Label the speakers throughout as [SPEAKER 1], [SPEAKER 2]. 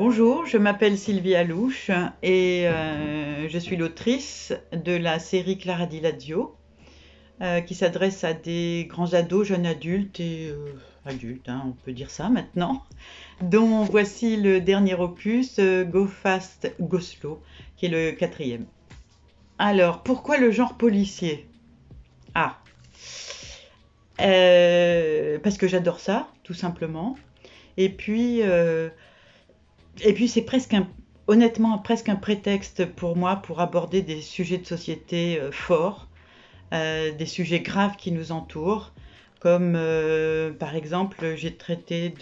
[SPEAKER 1] Bonjour, je m'appelle Sylvie Alouche et je suis l'autrice de la série Clara Di Ladio qui s'adresse à des grands ados, jeunes adultes et adultes, hein, on peut dire ça maintenant, dont voici le dernier opus, Go Fast, Go Slow, qui est le quatrième. Alors, pourquoi le genre policier? Ah, parce que j'adore ça, tout simplement. Et puis, euh, Et puis c'est honnêtement, presque un prétexte pour moi pour aborder des sujets de société forts, des sujets graves qui nous entourent, comme par exemple j'ai traité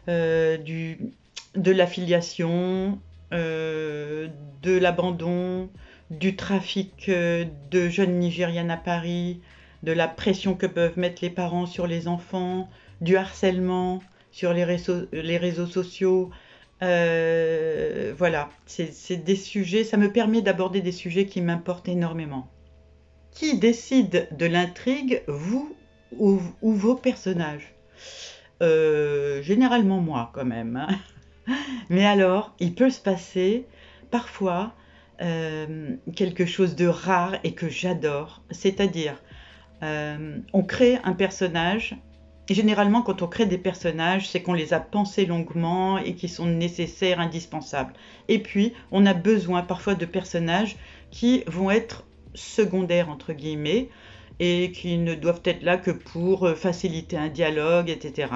[SPEAKER 1] euh, du, de l'affiliation, de l'abandon, du trafic de jeunes Nigérianes à Paris, de la pression que peuvent mettre les parents sur les enfants, du harcèlement sur les réseaux sociaux. Voilà, c'est des sujets, ça me permet d'aborder des sujets qui m'importent énormément. Qui décide de l'intrigue, vous ou vos personnages? Généralement moi quand même, hein. Mais alors, il peut se passer parfois quelque chose de rare et que j'adore, c'est-à-dire on crée un personnage. Et généralement, quand on crée des personnages, c'est qu'on les a pensés longuement et qui sont nécessaires, indispensables. Et puis, on a besoin parfois de personnages qui vont être secondaires, entre guillemets, et qui ne doivent être là que pour faciliter un dialogue, etc.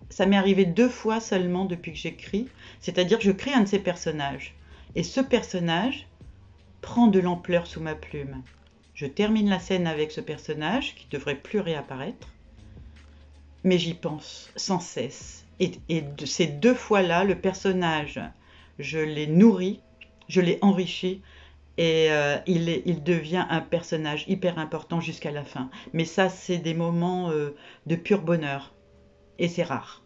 [SPEAKER 1] Ça m'est arrivé 2 fois seulement depuis que j'écris, c'est-à-dire que je crée un de ces personnages. Et ce personnage prend de l'ampleur sous ma plume. Je termine la scène avec ce personnage qui ne devrait plus réapparaître, mais j'y pense sans cesse. Et de ces 2 fois-là, le personnage, je l'ai nourri, je l'ai enrichi, et il devient un personnage hyper important jusqu'à la fin. Mais ça, c'est des moments de pur bonheur, et c'est rare.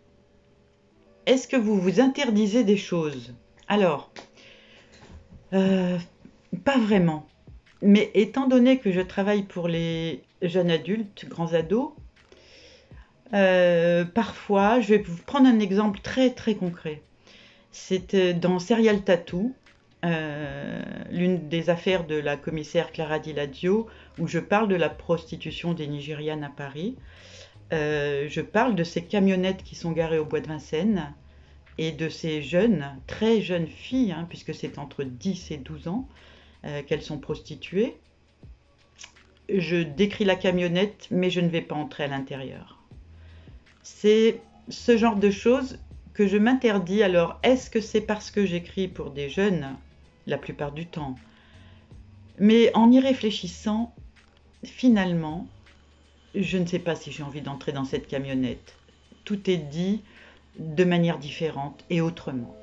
[SPEAKER 1] Est-ce que vous vous interdisez des choses? Alors, euh, pas vraiment. Mais étant donné que je travaille pour les jeunes adultes, grands ados, parfois, je vais vous prendre un exemple très très concret. C'était dans Serial Tattoo, l'une des affaires de la commissaire Clara Di Ladio, où je parle de la prostitution des Nigérianes à Paris. Je parle de ces camionnettes qui sont garées au bois de Vincennes et de ces jeunes, très jeunes filles, hein, puisque c'est entre 10 et 12 ans qu'elles sont prostituées. Je décris la camionnette, mais je ne vais pas entrer à l'intérieur. C'est ce genre de choses que je m'interdis. Alors, est-ce que c'est parce que j'écris pour des jeunes? La plupart du temps. Mais en y réfléchissant, finalement, je ne sais pas si j'ai envie d'entrer dans cette camionnette. Tout est dit de manière différente et autrement.